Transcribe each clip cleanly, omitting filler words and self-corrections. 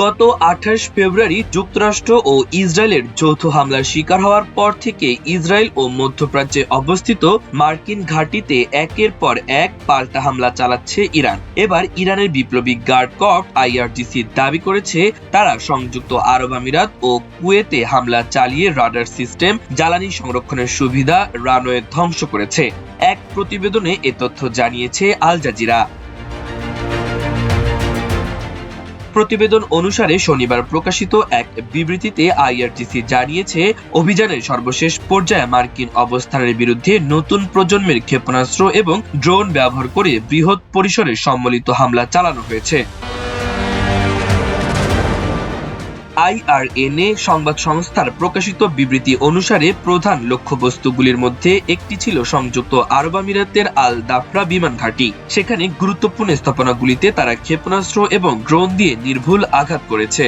গত ২৮ ফেব্রুয়ারি যুক্তরাষ্ট্র ও ইসরায়েলের যৌথ হামলার শিকার হওয়ার পর থেকে ইসরায়েল ও মধ্যপ্রাচ্যে অবস্থিত মার্কিন ঘাঁটিতে একের পর এক পাল্টা হামলা চালাচ্ছে ইরান। এবার ইরানের বিপ্লবী গার্ড কর্পস আইআরজিসি দাবি করেছে তারা সংযুক্ত আরব আমিরাত ও কুয়েতে হামলা চালিয়ে রাডার সিস্টেম, জ্বালানি সংরক্ষণের সুবিধা, রানওয়ে ধ্বংস করেছে। এক প্রতিবেদনে এ তথ্য জানিয়েছে আল জাজিরা। প্রতিবেদন অনুসারে শনিবার প্রকাশিত এক বিবৃতিতে আইআরজিসি জানিয়েছে, অভিযানের সর্বশেষ পর্যায়ে মার্কিন অবস্থানের বিরুদ্ধে নতুন প্রজন্মের ক্ষেপণাস্ত্র এবং ড্রোন ব্যবহার করে বৃহৎ পরিসরে সম্মিলিত হামলা চালানো হয়েছে। আইআরএনএ সংবাদ সংস্থার প্রকাশিত বিবৃতি অনুসারে প্রধান লক্ষ্যবস্তুগুলির মধ্যে একটি ছিল সংযুক্ত আরব আমিরাতের আল দাফরা বিমান ঘাঁটি। সেখানে গুরুত্বপূর্ণ স্থাপনাগুলিতে তারা ক্ষেপণাস্ত্র এবং ড্রোন দিয়ে নির্ভুল আঘাত করেছে।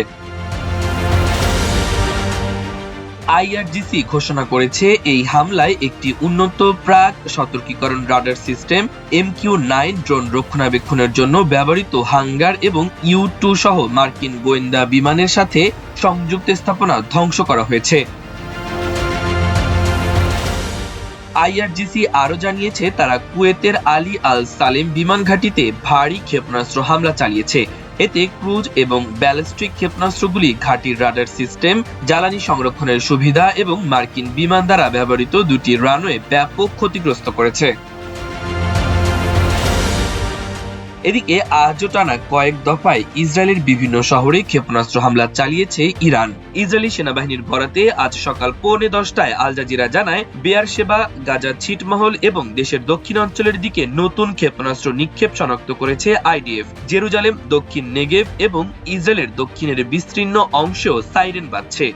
আইআরজিসি ঘোষণা করেছে এই হামলায় একটি উন্নত প্রাক সতর্কীকরণ রাডার সিস্টেম, MQ-9 ড্রোন রক্ষণাবেক্ষণের জন্য ব্যবহৃত হাঙ্গার এবং U-2 সহ মার্কিন গোয়েন্দা বিমানের সাথে সংযুক্ত স্থাপনা ধ্বংস করা হয়েছে। আইআরজিসি আরও জানিয়েছে তারা কুয়েতের আলী আল সালেম বিমান ঘাঁটিতে ভারী ক্ষেপণাস্ত্র হামলা চালিয়েছে। এতে ক্রুজ এবং ব্যালিস্টিক ক্ষেপণাস্ত্রগুলি ঘাঁটির রাডার সিস্টেম, জ্বালানি সংরক্ষণের সুবিধা এবং মার্কিন বিমান দ্বারা ব্যবহৃত দুটি রানওয়ে ব্যাপক ক্ষতিগ্রস্ত করেছে। এদিকে আজও টানা কয়েক দফায় ইসরায়েলের বিভিন্ন শহরে ক্ষেপণাস্ত্র হামলা চালিয়েছে ইরান। ইসরায়েলি সেনাবাহিনীর বরাতে আজ সকাল 9:45টায় আল জাজিরা জানায়, বেয়ারশেবা, গাজা ছিটমহল এবং দেশের দক্ষিণাঞ্চলের দিকে নতুন ক্ষেপণাস্ত্র নিক্ষেপ শনাক্ত করেছে আইডিএফ। জেরুজালেম, দক্ষিণ নেগেভ এবং ইসরায়েলের দক্ষিণের বিস্তীর্ণ অংশেও সাইরেন বাজছে।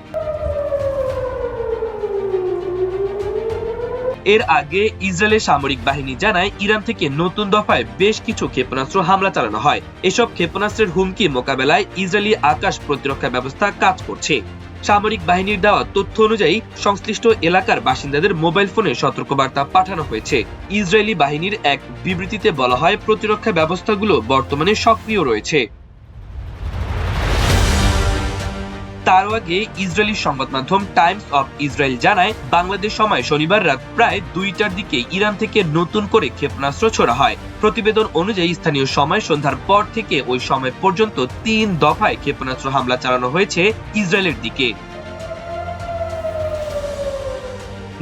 এর আগে ইসরায়েলের সামরিক বাহিনী জানায়, ইরান থেকে নতুন দফায় বেশ কিছু ক্ষেপণাস্ত্র হামলা চালানো হয়। এসব ক্ষেপণাস্ত্রের হুমকি মোকাবেলায় ইসরায়েলি আকাশ প্রতিরক্ষা ব্যবস্থা কাজ করছে। সামরিক বাহিনীর দেওয়া তথ্য অনুযায়ী সংশ্লিষ্ট এলাকার বাসিন্দাদের মোবাইল ফোনে সতর্কবার্তা পাঠানো হয়েছে। ইসরায়েলি বাহিনীর এক বিবৃতিতে বলা হয়, প্রতিরক্ষা ব্যবস্থাগুলো বর্তমানে সক্রিয় রয়েছে। তার আগে ইসরায়েলি সংবাদ মাধ্যম টাইমস অফ ইসরায়েল জানায়, বাংলাদেশ সময় শনিবার রাত প্রায় 2টার দিকে ইরান থেকে নতুন করে ক্ষেপণাস্ত্র ছোড়া হয়। প্রতিবেদন অনুযায়ী স্থানীয় সময় সন্ধ্যার পর থেকে ওই সময় পর্যন্ত 3 দফায় ক্ষেপণাস্ত্র হামলা চালানো হয়েছে ইসরায়েলের দিকে।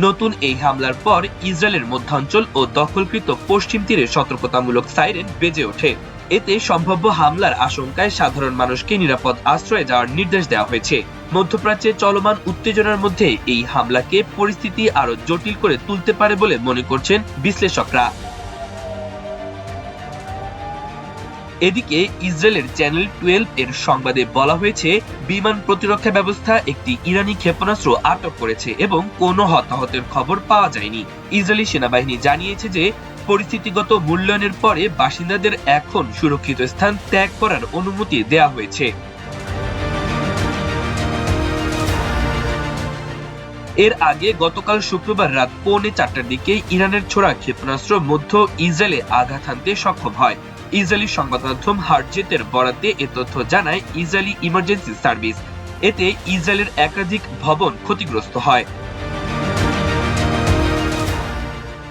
নতুন এই হামলার পর ইসরায়েলের মধ্যাঞ্চল ও দখলকৃত পশ্চিম তীরে সতর্কতামূলক সাইরেন বেজে ওঠে। এতে সম্ভাব্য হামলার আশঙ্কায় সাধারণ মানুষকে নিরাপদ আশ্রয়ে যাওয়ার নির্দেশ দেওয়া হয়েছে। মধ্যপ্রাচ্যে চলমান উত্তেজনার মধ্যে এই হামলাকে পরিস্থিতি আরো জটিল করে তুলতে পারে বলে মনে করছেন বিশ্লেষকরা। এদিকে ইসরায়েলের চ্যানেল 12 এর সংবাদে বলা হয়েছে, বিমান প্রতিরক্ষা ব্যবস্থা একটি ইরানি ক্ষেপণাস্ত্র আটক করেছে এবং কোনো হতাহতের খবর পাওয়া যায়নি। ইসরায়েলি সেনাবাহিনী জানিয়েছে যে পরিস্থিতিগত মূল্যায়নের পরে বাসিন্দাদের এখন সুরক্ষিত স্থান ত্যাগ করার অনুমতি দেওয়া হয়েছে। এর আগে গতকাল শুক্রবার রাত 3:45টার দিকে ইরানের ছোড়া ক্ষেপণাস্ত্র মধ্য ইসরায়েলে আঘাত হানতে সক্ষম হয়। ইসরায়েলি সংবাদ মাধ্যম হারজেতের বরাতে এ তথ্য জানায় ইসরায়েলি ইমার্জেন্সি সার্ভিস। এতে ইসরায়েলের একাধিক ভবন ক্ষতিগ্রস্ত হয়।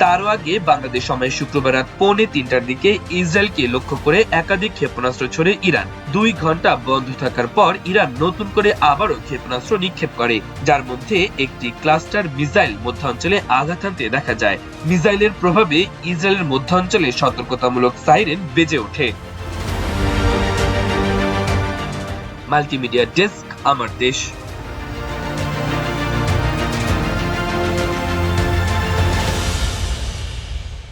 তারও আগে বাংলাদেশ সময় শুক্রবার রাত 2:45টার দিকে ইসরায়েলকে লক্ষ্য করে একাধিক ক্ষেপণাস্ত্র ছোড়ে ইরান। 2 ঘন্টা বন্ধ থাকার পর ইরান নতুন করে আবারও ক্ষেপণাস্ত্র নিক্ষেপ করে, যার মধ্যে একটি ক্লাস্টার মিসাইল মধ্যাঞ্চলে আঘাত হানতে দেখা যায়। মিসাইলের প্রভাবে ইসরায়েলের মধ্যাঞ্চলে সতর্কতামূলক সাইরেন বেজে ওঠে। মাল্টিমিডিয়া ডেস্ক, আমার দেশ।